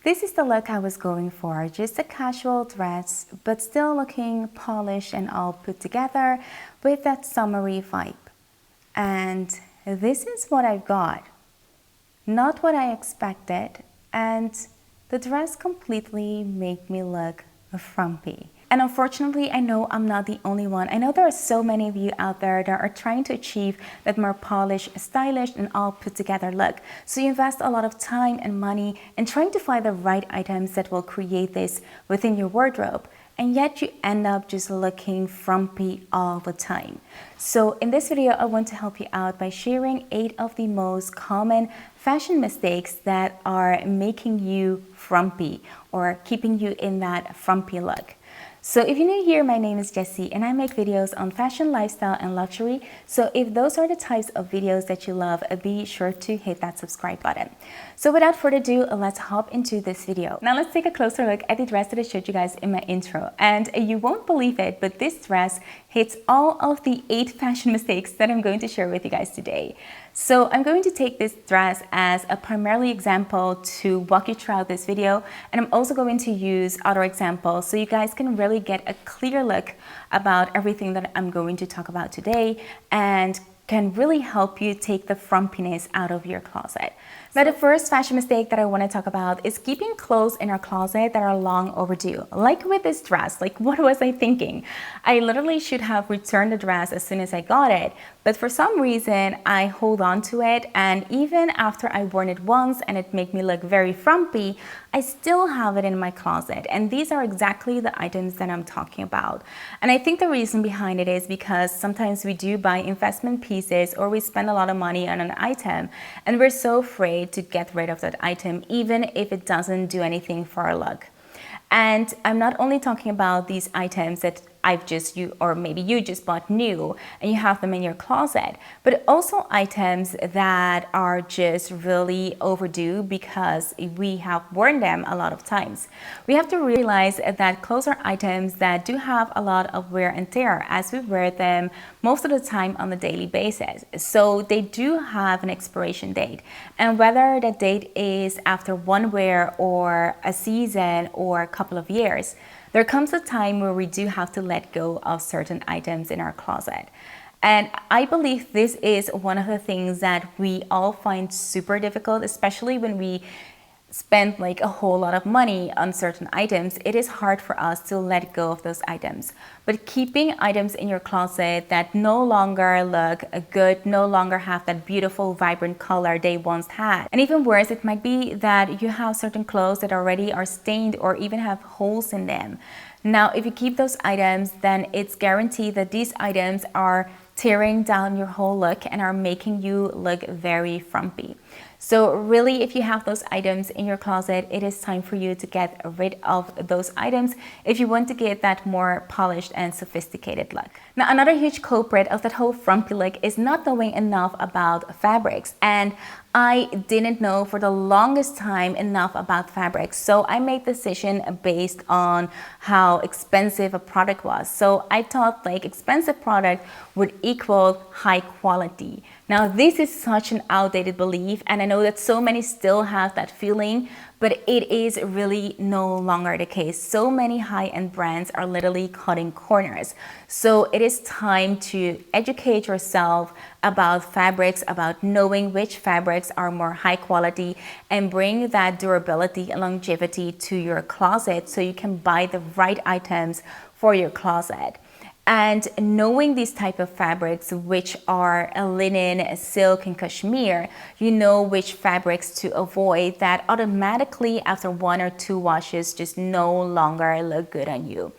This is the look I was going for, just a casual dress, but still looking polished and all put together with that summery vibe. And this is what I've got. Not what I expected, and the dress completely made me look frumpy. And unfortunately, I know I'm not the only one. I know there are so many of you out there that are trying to achieve that more polished, stylish, and all put together look. So you invest a lot of time and money in trying to find the right items that will create this within your wardrobe. And yet you end up just looking frumpy all the time. So in this video, I want to help you out by sharing 8 of the most common fashion mistakes that are making you frumpy or keeping you in that frumpy look. So if you're new here, my name is Jessie and I make videos on fashion, lifestyle, and luxury. So if those are the types of videos that you love, be sure to hit that subscribe button. So without further ado, let's hop into this video. Now let's take a closer look at the dress that I showed you guys in my intro. And you won't believe it, but this dress hits all of the 8 fashion mistakes that I'm going to share with you guys today. So I'm going to take this dress as a primarily example to walk you throughout this video, and I'm also going to use other examples so you guys can really get a clear look about everything that I'm going to talk about today and can really help you take the frumpiness out of your closet. Now, the first fashion mistake that I want to talk about is keeping clothes in our closet that are long overdue. Like with this dress, like what was I thinking? I literally should have returned the dress as soon as I got it, but for some reason I hold on to it, and even after I worn it once and it made me look very frumpy, I still have it in my closet. And these are exactly the items that I'm talking about. And I think the reason behind it is because sometimes we do buy investment pieces or we spend a lot of money on an item and we're so afraid to get rid of that item even if it doesn't do anything for our look. And I'm not only talking about these items that or maybe you just bought new and you have them in your closet, but also items that are just really overdue because we have worn them a lot of times. We have to realize that clothes are items that do have a lot of wear and tear as we wear them most of the time on a daily basis. So they do have an expiration date, and whether that date is after one wear or a season or a couple of years, there comes a time where we do have to let go of certain items in our closet. And I believe this is one of the things that we all find super difficult, especially when we spend like a whole lot of money on certain items. It is hard for us to let go of those items. But keeping items in your closet that no longer look good, no longer have that beautiful, vibrant color they once had. And even worse, it might be that you have certain clothes that already are stained or even have holes in them. Now, if you keep those items, then it's guaranteed that these items are tearing down your whole look and are making you look very frumpy. So really, if you have those items in your closet, it is time for you to get rid of those items if you want to get that more polished and sophisticated look. Now, another huge culprit of that whole frumpy look is not knowing enough about fabrics. And I didn't know for the longest time enough about fabrics. So I made the decision based on how expensive a product was. So I thought like expensive product would equal high quality. Now, this is such an outdated belief, and I know that so many still have that feeling, but it is really no longer the case. So many high-end brands are literally cutting corners. So it is time to educate yourself about fabrics, about knowing which fabrics are more high quality, and bring that durability and longevity to your closet so you can buy the right items for your closet. And knowing these type of fabrics, which are linen, silk, and cashmere, you know which fabrics to avoid that automatically after 1 or 2 washes just no longer look good on you.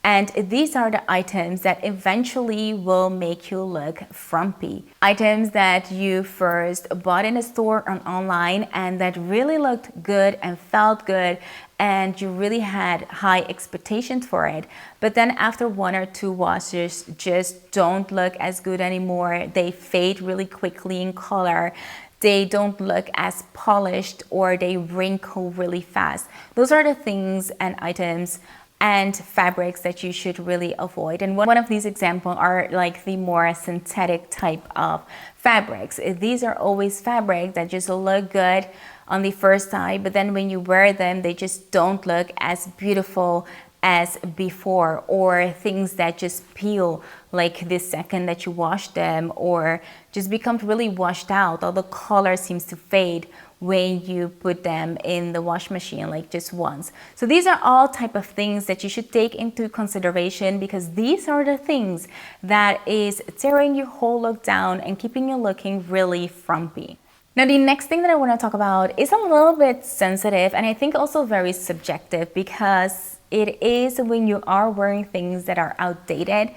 And these are the items that eventually will make you look frumpy. Items that you first bought in a store or online and that really looked good and felt good, and you really had high expectations for it. But then after 1 or 2 washes, just don't look as good anymore. They fade really quickly in color. They don't look as polished, or they wrinkle really fast. Those are the things and items and fabrics that you should really avoid. And one of these examples are like the more synthetic type of fabrics. These are always fabrics that just look good on the first eye, but then when you wear them, they just don't look as beautiful as before, or things that just peel like the second that you wash them, or just become really washed out. All the color seems to fade when you put them in the wash machine, like just once. So these are all type of things that you should take into consideration, because these are the things that is tearing your whole look down and keeping you looking really frumpy. Now, the next thing that I want to talk about is a little bit sensitive, and I think also very subjective, because it is when you are wearing things that are outdated.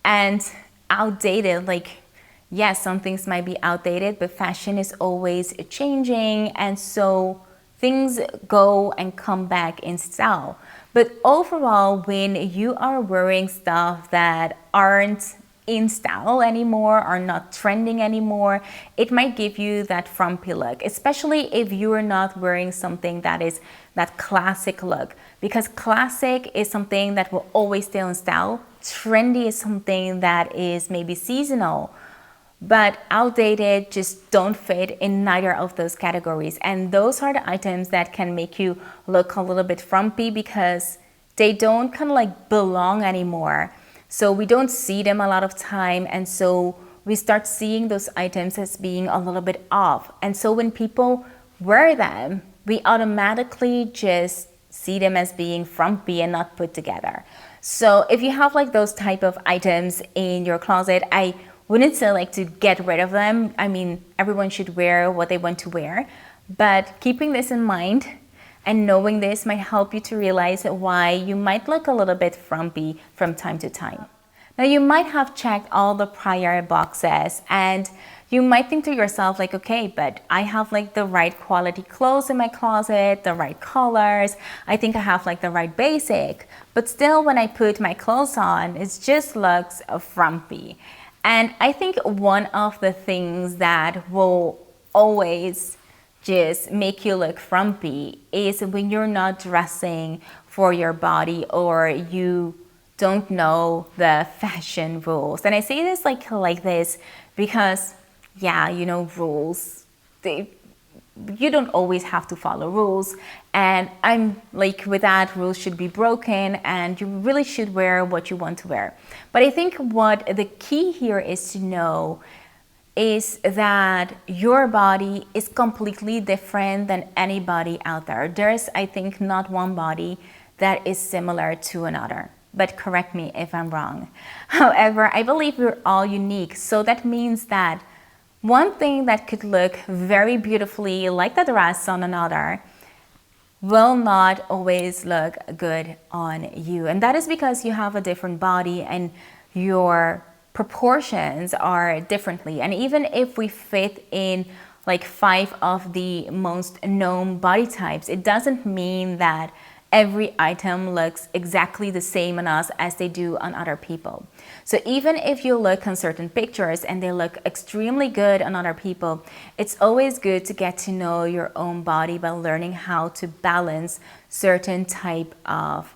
And outdated, like, yes, some things might be outdated, but fashion is always changing, and so things go and come back in style. But overall, when you are wearing stuff that aren't in style anymore, are not trending anymore, it might give you that frumpy look, especially if you are not wearing something that is that classic look, because classic is something that will always stay in style. Trendy is something that is maybe seasonal, but outdated just don't fit in neither of those categories. And those are the items that can make you look a little bit frumpy, because they don't kind of like belong anymore. So we don't see them a lot of time, and so we start seeing those items as being a little bit off. And so when people wear them, we automatically just see them as being frumpy and not put together. So if you have like those type of items in your closet, I wouldn't say like to get rid of them. I mean, everyone should wear what they want to wear, but keeping this in mind and knowing this might help you to realize why you might look a little bit frumpy from time to time. Now, you might have checked all the prior boxes, and you might think to yourself like, okay, but I have like the right quality clothes in my closet, the right colors. I think I have like the right basic, but still when I put my clothes on, it just looks frumpy. And I think one of the things that will always just make you look frumpy is when you're not dressing for your body, or you don't know the fashion rules. And I say this like this because, yeah, you know, rules, you don't always have to follow rules. And I'm like, with that, rules should be broken, and you really should wear what you want to wear. But I think what the key here is to know is that your body is completely different than anybody out there. There's, I think, not one body that is similar to another, but correct me if I'm wrong. However, I believe we're all unique. So that means that one thing that could look very beautifully like the dress on another will not always look good on you. And that is because you have a different body and your proportions are differently. And even if we fit in like 5 of the most known body types, it doesn't mean that every item looks exactly the same on us as they do on other people. So even if you look on certain pictures and they look extremely good on other people, it's always good to get to know your own body by learning how to balance certain type of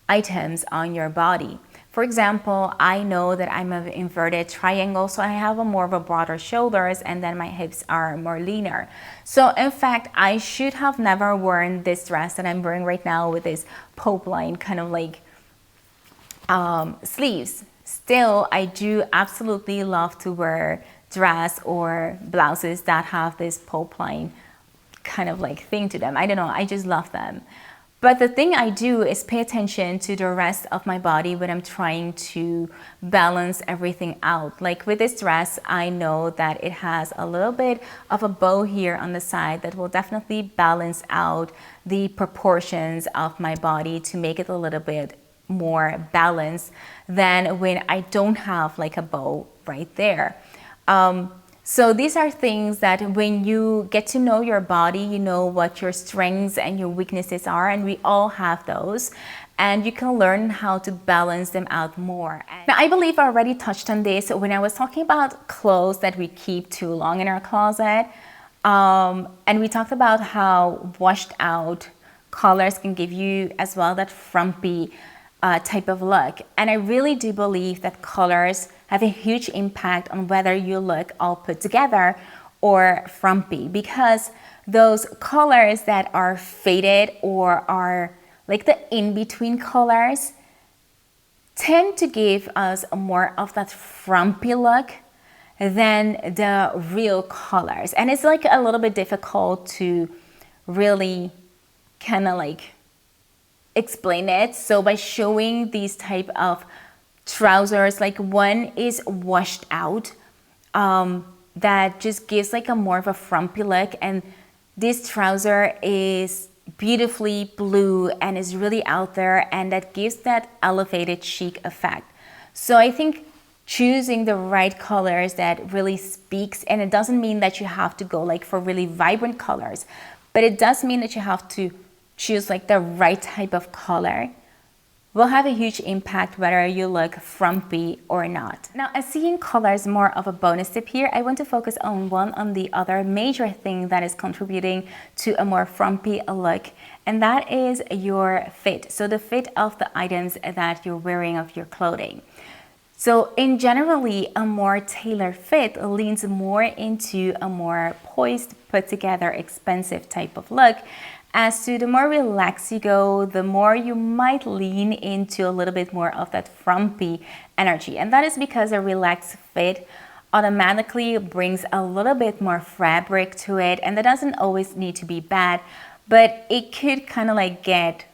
items on your body. For example, I know that I'm an inverted triangle, so I have more of a broader shoulders, and then my hips are more leaner. So in fact, I should have never worn this dress that I'm wearing right now with this Pope line kind of like sleeves. Still, I do absolutely love to wear dress or blouses that have this Pope line kind of like thing to them. I don't know, I just love them. But the thing I do is pay attention to the rest of my body when I'm trying to balance everything out. Like with this dress, I know that it has a little bit of a bow here on the side that will definitely balance out the proportions of my body to make it a little bit more balanced than when I don't have like a bow right there. So these are things that when you get to know your body, you know what your strengths and your weaknesses are, and we all have those, and you can learn how to balance them out more. Now, I believe I already touched on this when I was talking about clothes that we keep too long in our closet, and we talked about how washed out colors can give you as well that frumpy type of look. And I really do believe that colors have a huge impact on whether you look all put together or frumpy, because those colors that are faded or are like the in-between colors tend to give us more of that frumpy look than the real colors. And it's like a little bit difficult to really kind of like explain it. So by showing these type of trousers, like one is washed out, that just gives like a more of a frumpy look, and this trouser is beautifully blue and is really out there, and that gives that elevated chic effect. So I think choosing the right colors that really speaks, and it doesn't mean that you have to go like for really vibrant colors, but it does mean that you have to choose like the right type of color, will have a huge impact whether you look frumpy or not. Now, as seeing colors more of a bonus tip here, I want to focus on the other major thing that is contributing to a more frumpy look, and that is your fit. So the fit of the items that you're wearing of your clothing. So in generally, a more tailored fit leans more into a more poised, put together, expensive type of look. As to the more relaxed you go, the more you might lean into a little bit more of that frumpy energy. And that is because a relaxed fit automatically brings a little bit more fabric to it. And that doesn't always need to be bad, but it could kind of like get,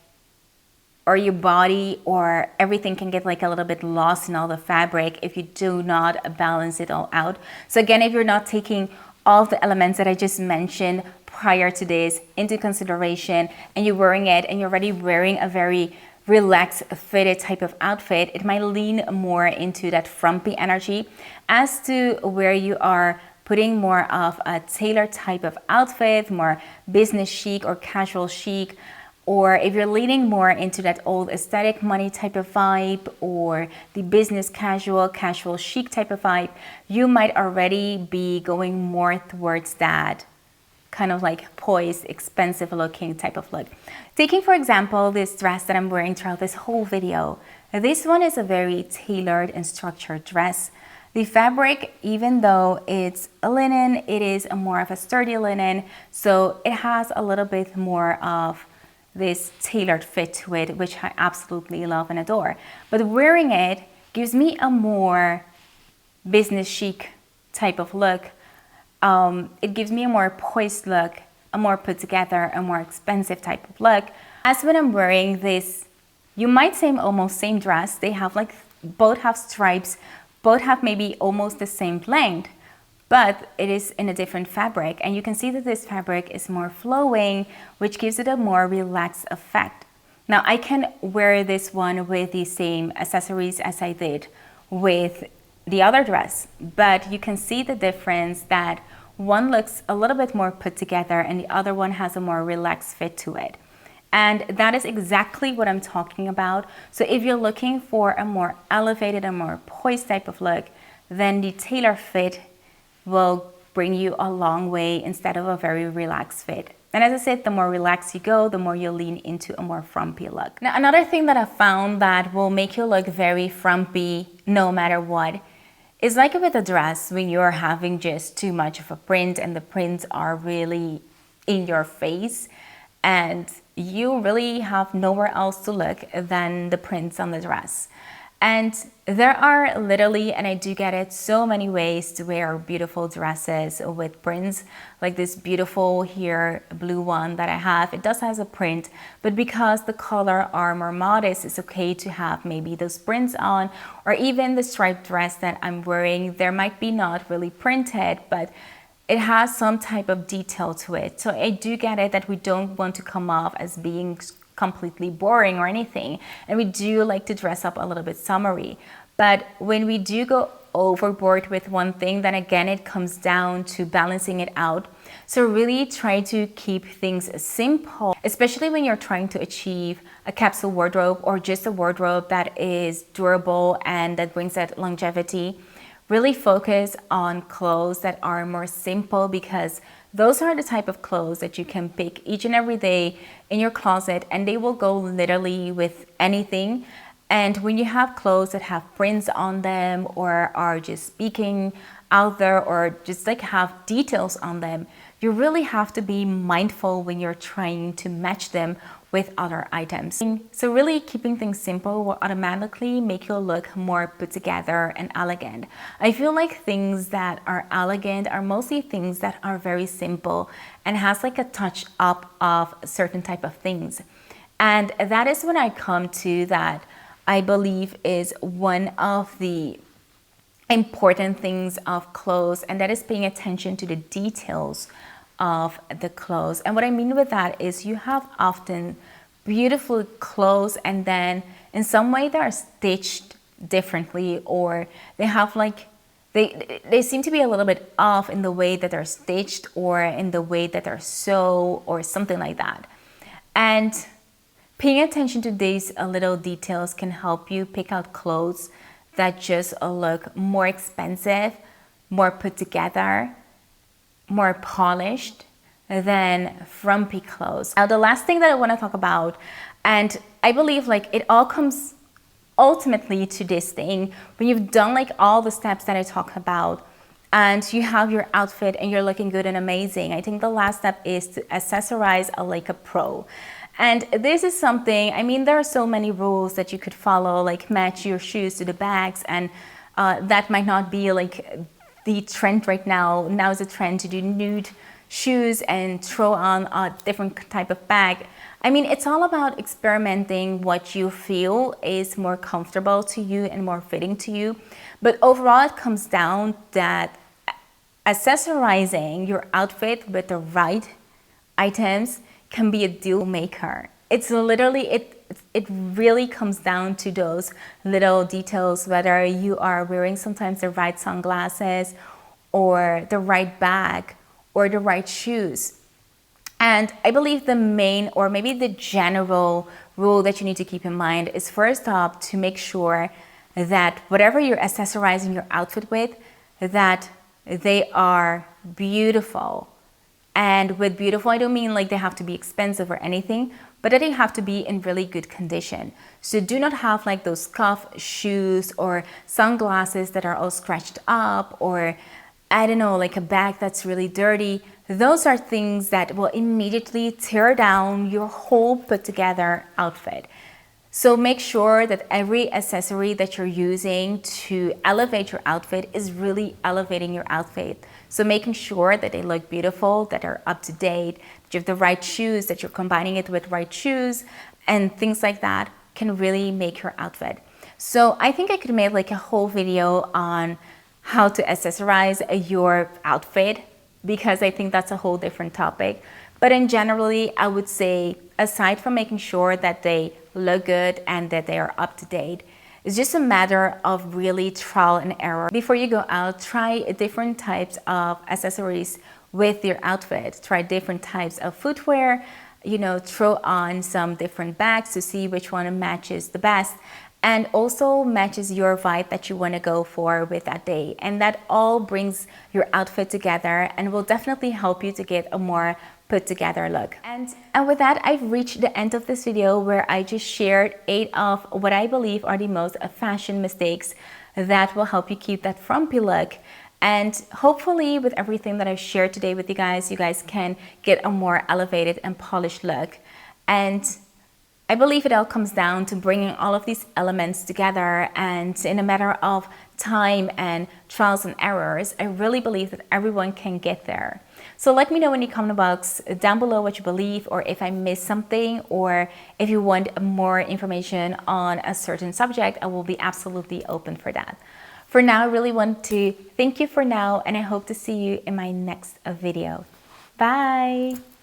or your body or everything can get like a little bit lost in all the fabric if you do not balance it all out. So again, if you're not taking all of the elements that I just mentioned prior to this into consideration, and you're wearing it and you're already wearing a very relaxed fitted type of outfit, it might lean more into that frumpy energy. As to where you are putting more of a tailored type of outfit, more business chic or casual chic, or if you're leaning more into that old aesthetic money type of vibe, or the business casual chic type of vibe, you might already be going more towards that kind of like poised, expensive looking type of look. Taking for example this dress that I'm wearing throughout this whole video. This one is a very tailored and structured dress. The fabric, even though it's a linen, it is a more of a sturdy linen, so it has a little bit more of this tailored fit to it, which I absolutely love and adore. But wearing it gives me a more business chic type of look. It gives me a more poised look, a more put together, a more expensive type of look. As when I'm wearing this, you might say almost same dress, they have like, both have stripes, both have maybe almost the same length, but it is in a different fabric. And you can see that this fabric is more flowing, which gives it a more relaxed effect. Now I can wear this one with the same accessories as I did with the other dress, but you can see the difference that one looks a little bit more put together and the other one has a more relaxed fit to it. And that is exactly what I'm talking about. So if you're looking for a more elevated and more poised type of look, then the tailor fit will bring you a long way instead of a very relaxed fit. And as I said, the more relaxed you go, the more you lean into a more frumpy look. Now, another thing that I found that will make you look very frumpy no matter what is like with a dress when you're having just too much of a print and the prints are really in your face and you really have nowhere else to look than the prints on the dress. And there are literally, and I do get it, so many ways to wear beautiful dresses with prints, like this beautiful here blue one that I have. It does has a print, but because the color are more modest, it's okay to have maybe those prints on, or even the striped dress that I'm wearing, there might be not really printed, but it has some type of detail to it. So I do get it that we don't want to come off as being completely boring or anything, and we do like to dress up a little bit summery. But when we do go overboard with one thing, then again it comes down to balancing it out. So really try to keep things simple, especially when you're trying to achieve a capsule wardrobe or just a wardrobe that is durable and that brings that longevity. Really focus on clothes that are more simple, because Those are the type of clothes that you can pick each and every day in your closet, and they will go literally with anything. And when you have clothes that have prints on them or are just speaking out there or just like have details on them, you really have to be mindful when you're trying to match them with other items. So really keeping things simple will automatically make you look more put together and elegant. I feel like things that are elegant are mostly things that are very simple and has like a touch up of certain type of things. And that is when I come to that I believe is one of the important things of clothes, and that is paying attention to the details of the clothes. And what I mean with that is you have often beautiful clothes and then in some way they are stitched differently, or they have like they seem to be a little bit off in the way that they're stitched or in the way that they're sewn or something like that. And paying attention to these little details can help you pick out clothes that just look more expensive, more put together, more polished than frumpy clothes. Now, the last thing that I want to talk about, and I believe like it all comes ultimately to this thing, when you've done like all the steps that I talk about and you have your outfit and you're looking good and amazing, I think the last step is to accessorize like a pro. And this is something, I mean, there are so many rules that you could follow, like match your shoes to the bags, and that might not be like the trend right now. Now is a trend to do nude shoes and throw on a different type of bag. I mean, it's all about experimenting what you feel is more comfortable to you and more fitting to you. But overall, it comes down that accessorizing your outfit with the right items can be a deal maker. It's literally, it really comes down to those little details, whether you are wearing sometimes the right sunglasses or the right bag or the right shoes. And I believe the main, or maybe the general rule that you need to keep in mind is, first off, to make sure that whatever you're accessorizing your outfit with, that they are beautiful. And with beautiful, I don't mean like they have to be expensive or anything, but that they have to be in really good condition. So do not have like those scuffed shoes or sunglasses that are all scratched up, or I don't know, like a bag that's really dirty. Those are things that will immediately tear down your whole put together outfit. So make sure that every accessory that you're using to elevate your outfit is really elevating your outfit. So making sure that they look beautiful, that are up to date, that you have the right shoes, that you're combining it with right shoes, and things like that can really make your outfit. So I think I could make like a whole video on how to accessorize your outfit, because I think that's a whole different topic. But in generally, I would say, aside from making sure that they look good and that they are up to date, it's just a matter of really trial and error. Before you go out, try different types of accessories with your outfit. Try different types of footwear, you know, throw on some different bags to see which one matches the best and also matches your vibe that you want to go for with that day. And that all brings your outfit together and will definitely help you to get a more put together look. And with that, I've reached the end of this video where I just shared 8 of what I believe are the most fashion mistakes that will help you keep that frumpy look. And hopefully with everything that I've shared today with you guys can get a more elevated and polished look. And I believe it all comes down to bringing all of these elements together, and in a matter of time and trials and errors, I really believe that everyone can get there. So let me know in the comment box down below what you believe, or if I missed something, or if you want more information on a certain subject. I will be absolutely open for that. For now, I really want to thank you for now, and I hope to see you in my next video. Bye!